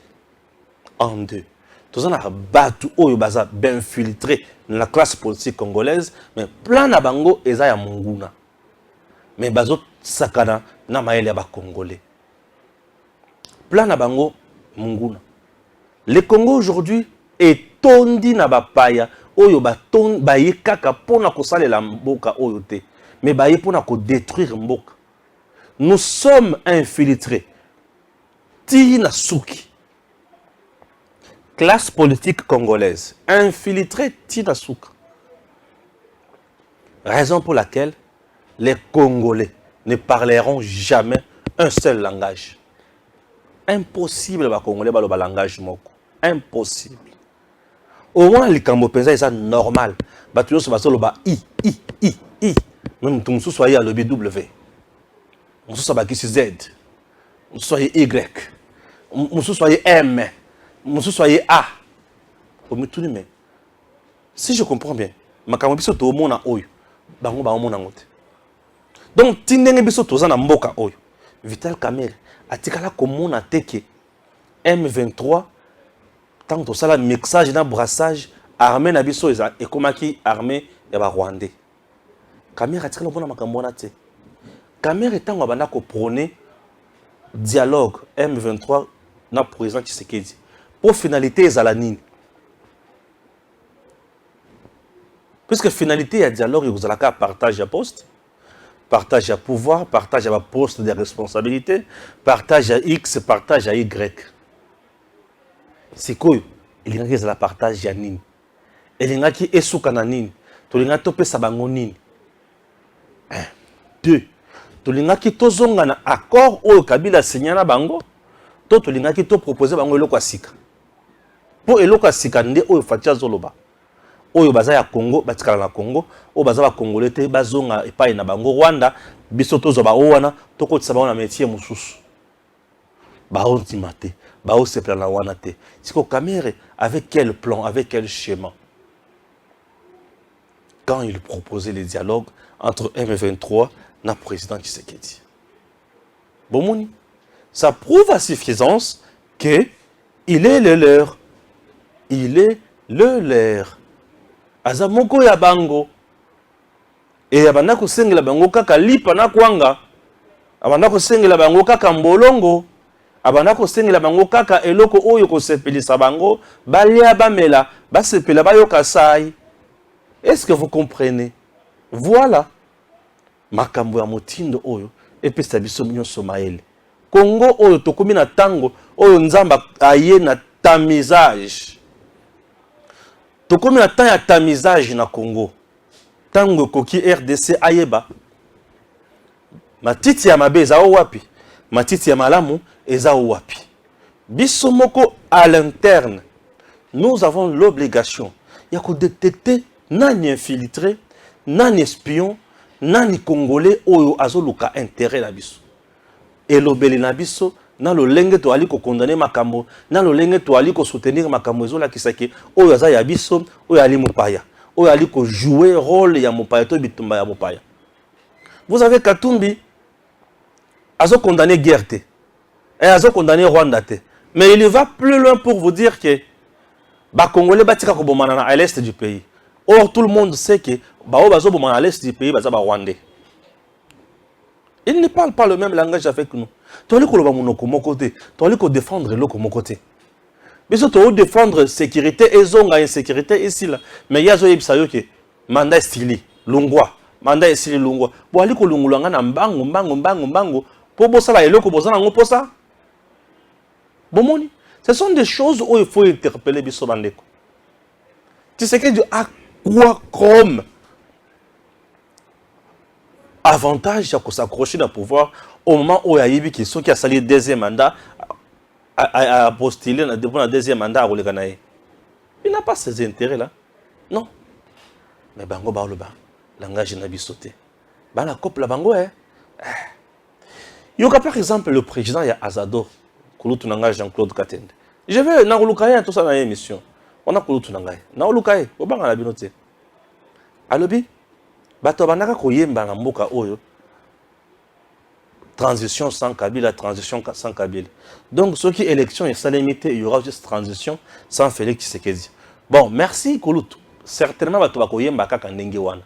en deux. Tous on a battu oyo baza ben filtré dans la classe politique congolaise, mais plein na bango eza ya munguna. Mais bazo sakana na maele ba congolais. Plein na bango munguna. Le Congo aujourd'hui est tondi na ba paya oyo ba ton ba ye kaka pona ko salela mboka oyo te, mais ba ye pona ko détruire mboka. Nous sommes infiltrés. Tina Souki. Classe politique congolaise, infiltrée Tina Souki. Raison pour laquelle les Congolais ne parleront jamais un seul langage. Impossible les Congolais parler le langage moko. Impossible. Au moins les Cambopéens c'est normal. Batuyo se basolo ba i. Même tout sous soyez à le BW. On se soit Z. On soyez Y. On se soyez M. On se soyez A. Si je comprends bien, ma camobiso to mona oyo. Bango ba mona ngote. Donc tindenge biso toza na mboka oyo. Vital Kamerhe atikala komona teke M23 tant to sala mixage na brassage armée na biso eza ekomaki armée ya ba Rwandais. Kamerhe atikala mona makambo na te. Kamerhe tango bana ko prôner dialogue M23 na président Tshisekedi. Pour finalité ezala nini? Puisque finalité il y a dialogue vous allez partage à poste, partage à pouvoir, partage à poste de responsabilité, partage à X, partage à Y. C'est quoi? Il y a la partage à nini. Il y a qui est sous cananine. Il y a topé sabango nini. 1, 2. Il y a qui tozonga na accord au Kabila signé na bango. Il y a qui to proposé bango eloko asika. Po eloka sikande oyo fatia zoloba. Oyo baza ya Congo, batikala na Congo, oyo baza ba Congolais te bazonga epai na bango Rwanda, biso tozo ba wana, tokotisa bango na métier mususu. Bao timate, bao sepla na wana te. Siko Kamere, avec quel plan, avec quel schéma? Quand il proposait les dialogues entre M23 et le président Tshisekedi. Bon, ça prouve à suffisance qu'il est le leur. Il est le leur. Azamoko ya bango. Et abandako sengela bango kaka lipa na kwanga. Abandako sengela bango kaka mbolongo. Abandako sengela bango kaka eloko oyo ko sepelisa bango. Balia bamela, basepela bayoka sai. Est-ce que vous comprenez? Voilà. Makambo ya motindo oyo epesa biso nyonso maele. Congo oyo tokomi na tango oyo nzamba aye na tamisage. Tokomi na temps ya tamisage na Congo. Tango koki RDC ayeba. Matiti ya mabe eza wapi? Matiti ya malamu eza wapi? Biso moko à l'interne, nous avons l'obligation ya ko détecter nani infiltré, nani espion, nani congolais oyo azoluka intérêt na biso. Et lobeli na biso na lo lenge to ali ko condamner makambo, na lo lenge to ali ko soutenir makambo ezola kisaki oyo aza ya biso, oyo ali mopaya, oyo ali ko jouer rôle ya mopaya to bitumba ya mopaya. Vous avez Katumbi azo condamner guerre te, et azo condamner Rwanda te. Mais il va plus loin pour vous dire que ba congolais batika ko bomana à l'est du pays. Or, tout le monde sait que à l'est du pays, Rwandais. Ils ne parlent pas le même langage avec nous. Tu as dit défendre l'eau comme côté. Mais tu as défendre la sécurité et la insécurité ici. Mais il y a des mandat stylé, lungwa, mandat stylé lungwa. Pour aller lungulanga na mbango, pour bosser la eloko bosana ngo ça. Bon ce sont des choses où il faut interpeller biso bandeko. Tu sais que Dieu a quoi comme avantage à s'accrocher dans le pouvoir au moment où il y a eu qui sont qui a sali deuxième mandat à postuler dans le deuxième mandat à Roleganaï. Il n'a pas ces intérêts là. Non. Mais bango ba le ba langage n'a sauté. Ba la coupe la bango hein. Il y a par exemple le président ya Azado Kulutu Nanga Jean-Claude Katende. Je vais na Rulukaye tout ça dans l'émission. On a Kulutu Nanga. Na Rulukaye obanga la binote. Alobi bato banaka koyemba na mboka oyo transition sans Kabila, transition sans Kabila. Donc ce qui élection est salémité, il y aura juste transition sans Félix Tshisekedi. Bon, merci Kulutu. Certainement bato bakoyemba kaka ndenge wana.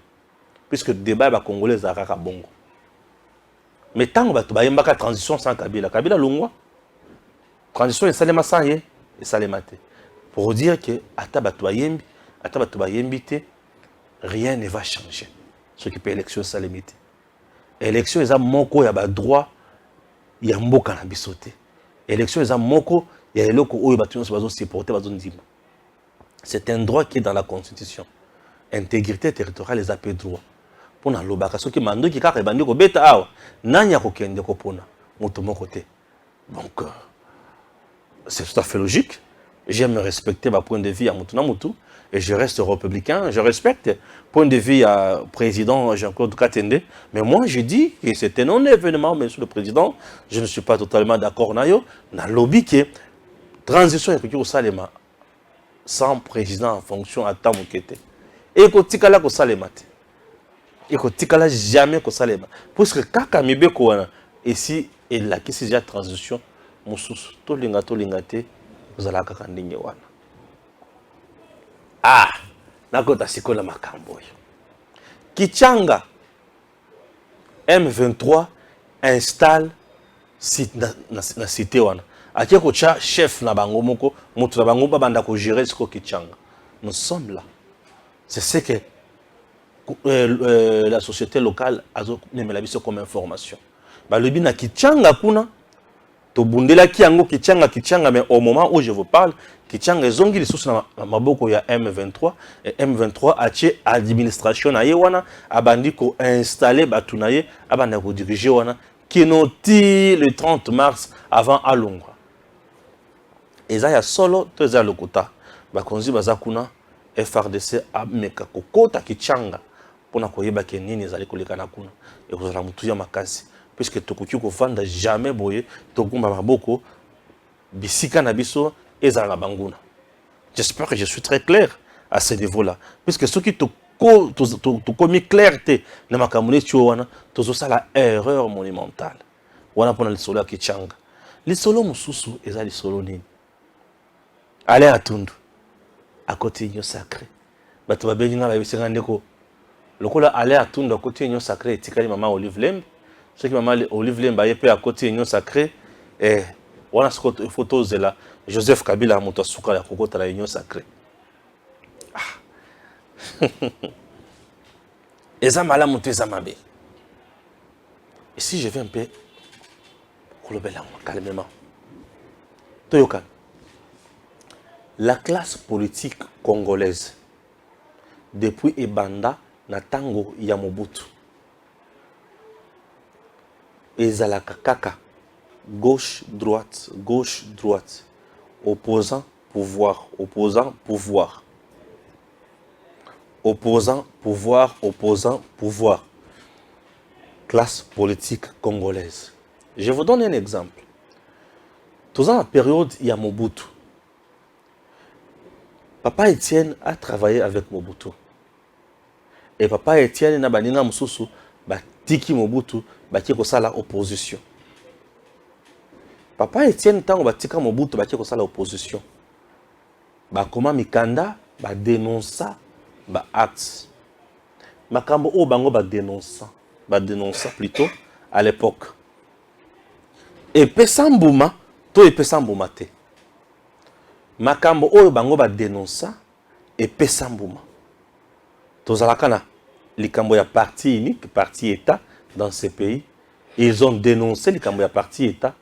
Puisque le débat ba congolais za kaka bongo. Mais tant que tu as une transition sans Kabila, Kabila lungwa. Transition est salema sans yé, et salemate. Pour dire que rien ne va changer. Ce qui peut élection salemite. Élection est un moko ya ba droit ya mboka na bisote. Élection est un moko ya eloko oyo batu nyonso bazo supporter bazo ndima. C'est un droit qui est dans la constitution. Intégrité territoriale les appels droit. Pona lobaka soki mando ki kaka bandi ko beta awa nanya ko kende ko pona moto moko te. Donc c'est tout à fait logique. J'aime respecter ma point de vue à moto na moto et je reste républicain, je respecte point de vue à président Jean-Claude Katende, mais moi je dis que c'est un non-événement monsieur le président, je ne suis pas totalement d'accord na yo na lobby que transition est au salema sans président en fonction à temps mokete. Et ko tikala ko salema te. Il ne jamais que ça les parce que kaka mibeko wana ici et là qui c'est déjà transition mususu to lingate vous allez kaka ndinge wana ah nakota sikola makambo yo Kichanga M23 installe site na cité wana atie ko cha chef na bango moko mutu na bango banda ko gérer siko Kichanga. Nous sommes là, c'est ce que la société locale a mis comme information. Le bina Kichanga kuna to bundela kiango Kichanga mais au moment où je vous parle Kichanga zongi les sous na maboko ya M23 et M23 a tie administration na yewana abandi ko installer batunaye abanda ko diriger wana kinoti le 30 mars avant Alongwa. Et ça ya solo to za lokuta bakonzi baza kuna FRDC ameka kokota kichanga pona koyeba ke nini ezali koleka na kuna et kozala mutu ya makasi puisque tokoki kovanda jamais boye tokumba maboko bisika na biso ezala na banguna. J'espère que je suis très clair à ce niveau-là puisque ceux qui te commis clarté na makamune wana tozo sala erreur monumentale wana pona le solo ya kichanga le solo mususu ezali solo nini aller à Tundu à côté de sacré bato babengi nga bayebisenga ndeko lokola aller à Tundu à côté de sacré etikali mama Olive Lembe ce qui mama Olive Lembe aye pe à côté de sacré et wana photo zela Joseph Kabila moto suka ya kokota la union sacré. Eza malamu te eza mabe. Et si je vais un peu calmement. Toyoka. La classe politique congolaise depuis Ebanda na tango ya Mobutu ezalaka kaka gauche droite opposant pouvoir classe politique congolaise. Je vous donne un exemple. Dans la période il y a Mobutu, Papa Etienne a travaillé avec Mobutu. Et Papa Etienne na baninga mususu batiki Mobutu baki kosala opposition. Papa Etienne tango batika Mobutu baki kosala opposition. Bakoma mikanda ba dénonça ba acte. Makambo o bango ba dénonça plutôt à l'époque. Et pesambuma to e pesambuma te. Makambo oyo bango ba dénonça et pesambuma. Tozalakana likambo ya parti unique, parti état dans ces pays, ils ont dénoncé likambo ya parti état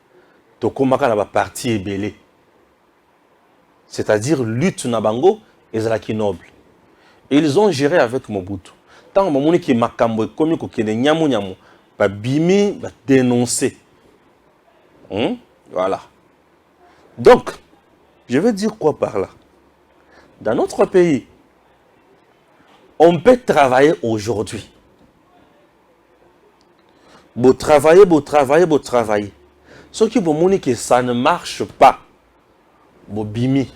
tokomaka na ba parti ebele. C'est-à-dire lutte na bango ezalaki noble. Et ils ont géré avec Mobutu. Tant que qui makambo komi ko kene nyamu nyamu ba bimi ba dénoncer. Voilà. Donc, je veux dire quoi par là? Dans notre pays, on peut travailler aujourd'hui. Beau travailler. Ce qui vous montre que ça ne marche pas. Beau bimi.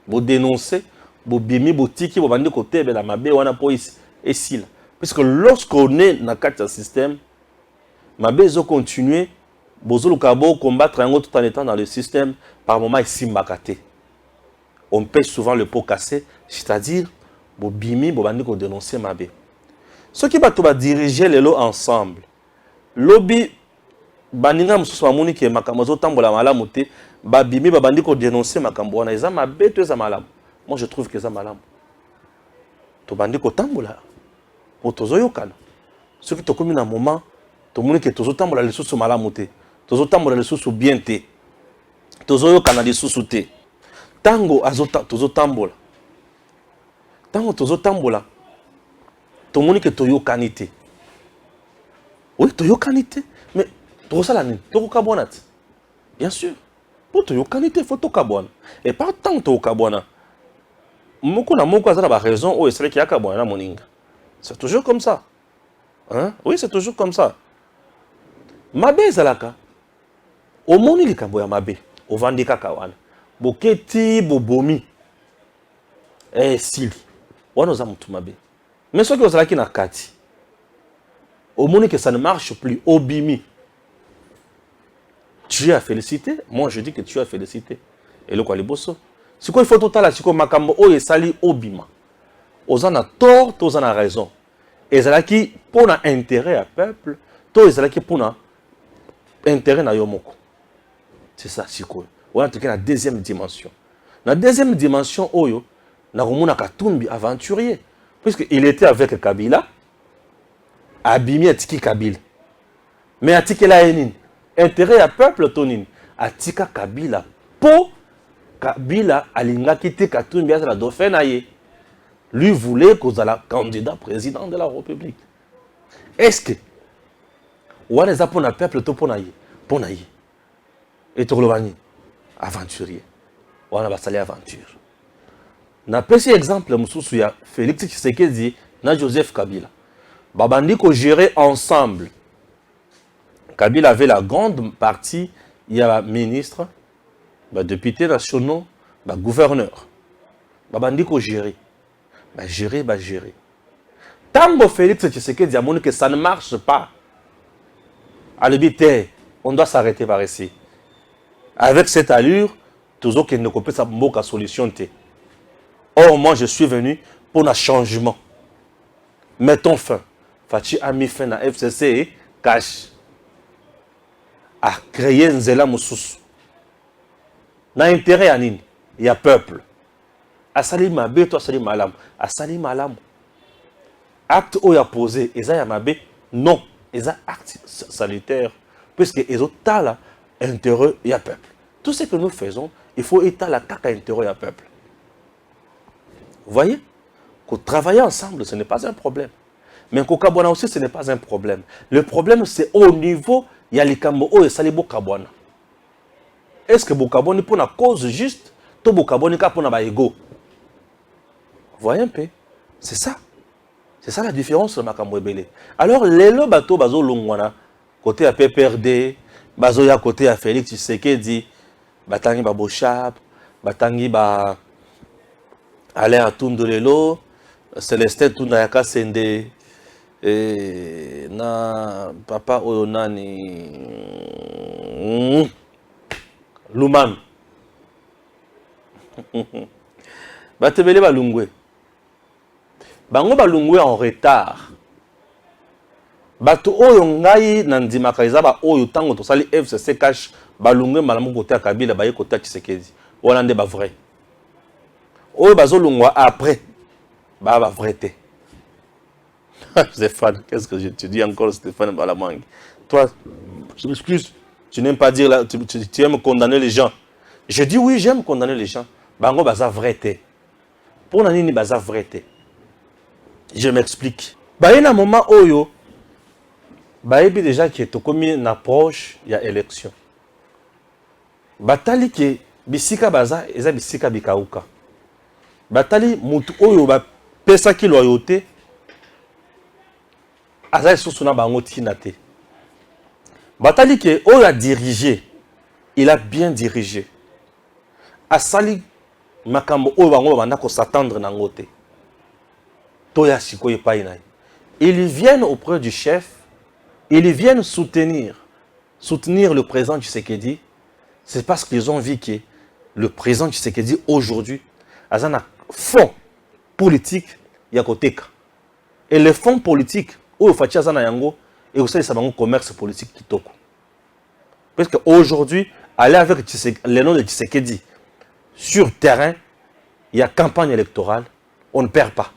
Beau dénoncer. Beau bimi, beau tiki, beau bandi côté, la mabe, wana po ici là. Puisque lorsqu'on est dans le système, mabe zo continuer. Bozo Lukabo combattre tout en étant dans le système, par moment ici mbakate. On pêche souvent le pot cassé, c'est-à-dire bo bimi bo bandi ko dénoncer mabe. Ceux qui va diriger les lots ensemble. Lobby baninga mususu amoni ke makambo zo tambola malamu te, ba bimi ba bandi ko dénoncer makambo wana eza mabe to eza malamu. Moi je trouve que eza malamu. To bandi ko tambola. Po tozo yokana. Ceux qui to komi na moment to moni ke tozo tambola le susu malamu te. Tozo tambola le susu bien te. Tozo yokana le susu te. Tango azota tozo tambola. Tango tozo tambola. To moni ke toyo kanite. Oui, toyo kanite. Mais tozo sala ni toko kabonat. Bien sûr. Pour toyo kanite faut to kabona. Et pas tant to kabona. Moko na moko azala ba raison o esere ki akabona na moninga. C'est toujours comme ça. Hein? Oui, c'est toujours comme ça. Mabe ezalaka. Omoni likambo ya mabe. Ovandi kaka wana. Boketi bobomi. Sili. Wana oza mutu mabe. Mais ce qui ozalaki na kati. Omoni que ça ne marche plus. Obimi. Tu as félicité. Moi je dis que tu as félicité. Et le quoi les bosso. C'est quoi il faut total là, c'est quoi makambo o esali obima. Ozana tort, ozana raison. Ezalaki pour un intérêt à peuple, to ezalaki pour un intérêt na yomoko. C'est ça c'est quoi. On a la deuxième dimension. La deuxième dimension oyo na komona Katumbi aventurier puisque il était avec Kabila. Abimi atiki Kabila. Mais atiki la enine intérêt à peuple tonine atika Kabila po Kabila alingaki te Katumbi à la dauphin aye. Lui voulait qu'on soit la candidat président de la République. Est-ce que on a pour le peuple to ponaye et to globani aventurier. on a basali aventure. Na petit exemple mususu ya Félix Tshisekedi na Joseph Kabila. Babandi ko gérer ensemble. Kabila avait la grande partie, il y a ministre, députés nationaux, gouverneur. Babandi ko gérer. Gérer. Tango Félix Tshisekedi a montré que ça ne marche pas. À l'habité, on doit s'arrêter par ici. Avec cette allure, toujours qu'il ne peut pas solution. Or, moi, je suis venu pour un changement. Mettons fin. Fachi a mis fin à FCC et cash. A créé un zéla moussous. N'a intérêt à nini. Il y a peuple. A sali mabe, toi sali malam. A sali malam. Acte où il a posé, et ça y a mabe, non. Et ça acte salutaire. Puisque les autres là, intérêt, il y a peuple. Tout ce que nous faisons, il faut étaler la caca intérêt, il y a peuple. Vous voyez? Que travailler ensemble, ce n'est pas un problème. Mais qu'au Kabwana aussi, ce n'est pas un problème. Le problème, c'est au niveau, il y a les Kambo et Salibo Kabwana. Est-ce que Bokaboni pour la cause juste, tout Bokaboni pour la ego? Vous voyez un peu? C'est ça. C'est ça la différence de Makambo Ebele. Alors, les lots bateaux, bazo longwana, côté à PPRD, bazo ya côté à Félix Tshisekedi, batangi ba Bochap, batangi ba Alain Atondo Lelo, Célestin Tundayaka Sende, na papa Oyonani Luman. Batebele balungwe. Bango balungwe en retard. Bato oyo ngai nandimaka eza ba oyo tango tosali FCC cash balungwe malamu côté ya Kabila baye côté ya Tshisekedi. Wana nde ba vrai. Oyo bazolungwa après ba vrai te. Stéphane, qu'est-ce que tu dis encore Stéphane Balamwangi? Toi, je m'excuse, tu n'aimes pas dire là, tu aimes condamner les gens. Je dis oui, j'aime condamner les gens. Bango baza vrai te. Pour nanini baza vrai te. Je m'explique. Baye na moment oyo baye bi déjà qui est comme une approche il y a élection. Batali ke bisika baza eza bisika bikauka. Batali mutu oyo ba pesa ki loyauté aza sous na bango tina te. Batali ke oyo a dirigé, il a bien dirigé. Asali makambo oyo bango banda ko s'attendre na ngote. Toya sikoye painaï. Ils viennent auprès du chef, ils viennent soutenir le président Tshisekedi. C'est parce qu'ils ont vu que le président Tshisekedi aujourd'hui a un fonds politique yakoteka. Et le fonds politique où Fachi Azana Yango et aussi le commerce politique kitoko. Parce qu'aujourd'hui, aller avec le nom de Tshisekedi sur terrain, il y a campagne électorale, on ne perd pas.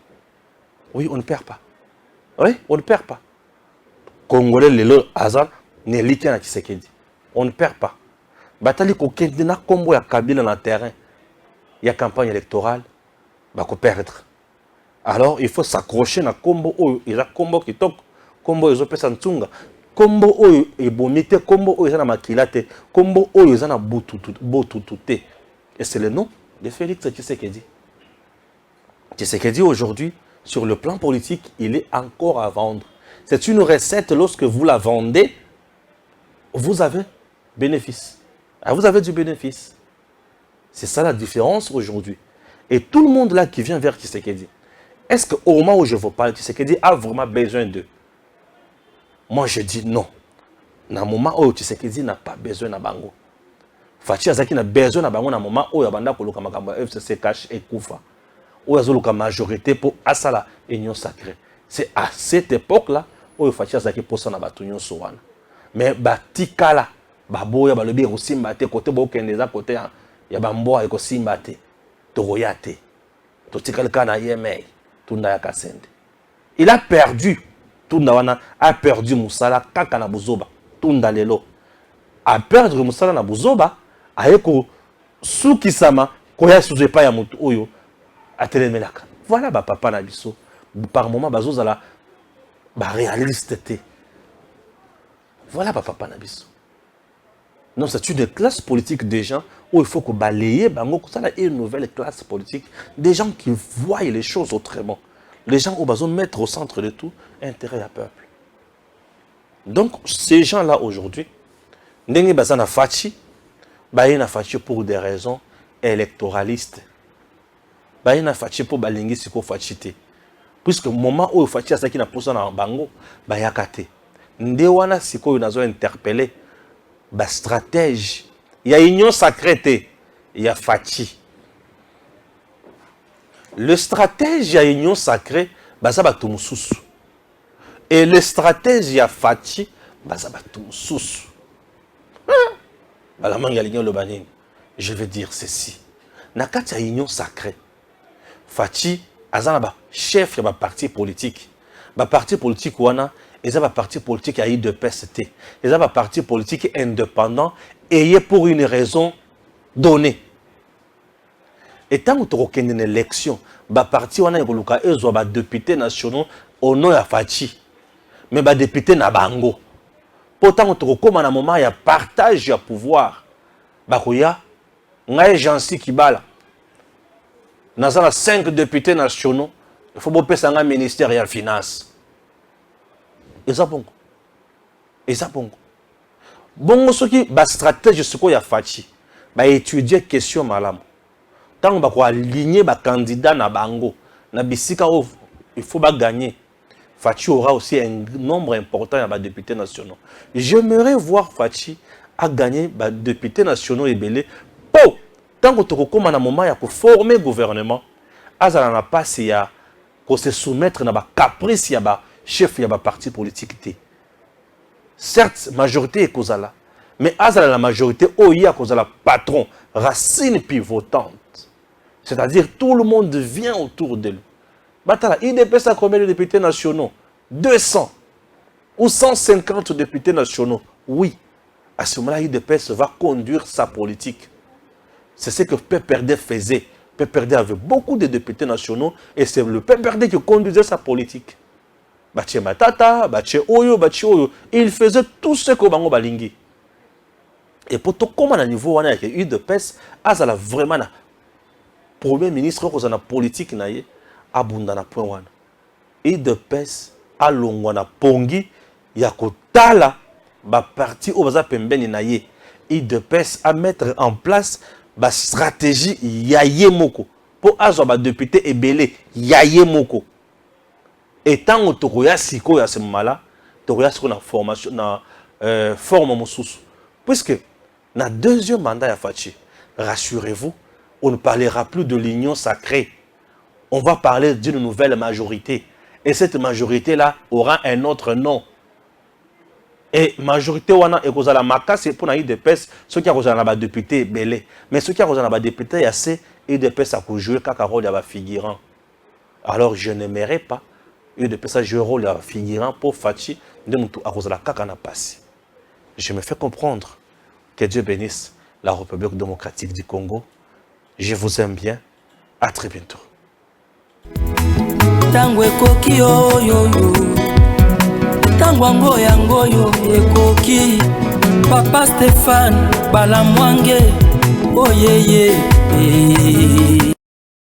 Oui, on ne perd pas. Oui, on ne perd pas. Congolais, le Azan, n'est l'ité à Tshisekedi. On ne perd pas. Batali Kokendina Kombo ya Kabila dans le terrain, il y a campagne électorale, bah qu'on perdre. Alors, il faut s'accrocher à Kombo Oyo, il y a Kombo qui toque, Kombo Oyo Pesantunga, Kombo Oyo et Bomite, Kombo Oyo na Makilate, Kombo Oyo na Botutute. Et c'est le nom de Félix Tshisekedi. Tshisekedi aujourd'hui, sur le plan politique, il est encore à vendre. C'est une recette, lorsque vous la vendez, vous avez bénéfice. Ah, vous avez du bénéfice. C'est ça la différence aujourd'hui. Et tout le monde là qui vient vers Tshisekedi, est-ce qu'au moment où je vous parle, Tshisekedi a vraiment besoin d'eux? Moi je dis non. Dans le moment où Tshisekedi n'a pas besoin de bango. Fachi Azaki n'a besoin de bango dans le moment où il y a FCC cash et Koufa. Où il y a la majorité pour Asala et Union Sacrée. C'est à cette époque-là où il faut que pour ça na batunion sowana. Mais batikala baboya balobi kosimba te côté bokendeza côté ya bamboa ekosimba te toroya te totikala kana yemei tunda ya kasende. Il a perdu tunda wana a perdu musala kaka na buzoba tunda lelo a perdre musala na buzoba ayeko sukisama koya suze pa ya mutu oyo atelemelaka. Voilà ba papa na biso par moment bazozala ba réaliste te. Voilà ba papa na biso. Non, c'est une classe politique des gens où il faut que balayer, ça une nouvelle classe politique, des gens qui voient les choses autrement. Les gens ont besoin de mettre au centre de tout intérêt à peuple. Donc, ces gens-là aujourd'hui, Ndenge Bazana Fachi, Bayena Fachi pour des raisons électoralistes. Bayena Fachi pour Balingi Siko Fachite. Puisque le moment où Fachi a ça qui n'a pas ça dans Bango, Bayakate. Ndewana Siko Yunazo interpellé, ba stratège. Il y a union sacrée, il y a Fachi. Le stratège, il y a union sacrée, Bazaba Tumususu. Et le stratège, il y a Fachi, Bazaba Tumususu. Je vais dire ceci. Nakati a union sacrée. Fachi, azanaba chef de parti politique. Le parti politique wana, ils ont un parti politique à de PST. Ils ont un parti politique indépendant et pour une raison donnée. Et tant que tu as une élection, le parti wana ils ont un député national au nom de Fachi. Mais le député na bango. Pourtant, tu as un moment il y a partage de pouvoir. Bakoya, ngai Jansi Kibala. Nous avons 5 députés nationaux. Il faut que un ministère de la finance. Et ça bon. Et ça bon. Bon, ce qui est stratégie, c'est qu'il y a Fachi. Bah étudier question malam. Tant qu'on va aligner les candidats na bango, na bisika il faut gagner. Fachi aura aussi un nombre important de députés nationaux. J'aimerais voir Fachi à gagner des députés nationaux et belé. Pour tant que tu as un moment pour former le gouvernement, Azala n'a pas si pour se soumettre à la caprice de chef de parti politique. Certes, la majorité est causale, mais Azala la majorité est la patron, racine pivotante. C'est-à-dire tout le monde vient autour de lui. Il dépasse combien de députés nationaux? 200 ou 150 députés nationaux. Oui, à ce moment-là, l'IDPS va conduire sa politique. C'est ce que PPRD faisait. PPRD avait beaucoup de députés nationaux et c'est le PPRD qui conduisait sa politique. Bache Matata, Bache Oyo, Bache Oyo. Il faisait tout ce que Bango Balingi. Et pour tout comme à niveau où il y a l'IDPS, il a vraiment premier ministre qui a la politique abundana point wana. IDPS a longwana pongi ya kotala ba parti au baza pembeni na ye. IDPS a mettre en place ba stratégie yaye moko pour azo ba député ebele yaye moko. Et tant que tokoya siko ya ce moment-là, tokoya siko na formation na forme mosusu. Puisque na deuxième mandat ya Fachi, rassurez-vous, on ne parlera plus de l'union sacrée. On va parler d'une nouvelle majorité. Et cette majorité-là aura un autre nom. Et majorité wana ekozala la maka c'est pour naï de pes ceux qui a kozala na député belé. Mais ceux qui a kozala na député il y a assez et de pes à jouer kaka rôle ya figurant. Alors je n'aimerais pas et de pes à jouer rôle ya figurant pour Fachi de mutu a kozala kaka na passi. Je me fais comprendre. Que Dieu bénisse la République démocratique du Congo. Je vous aime bien. À très bientôt. Tango ekoki oyoyo Tango ngoyo ekoki Papa Stéphane Balamwange Oyeye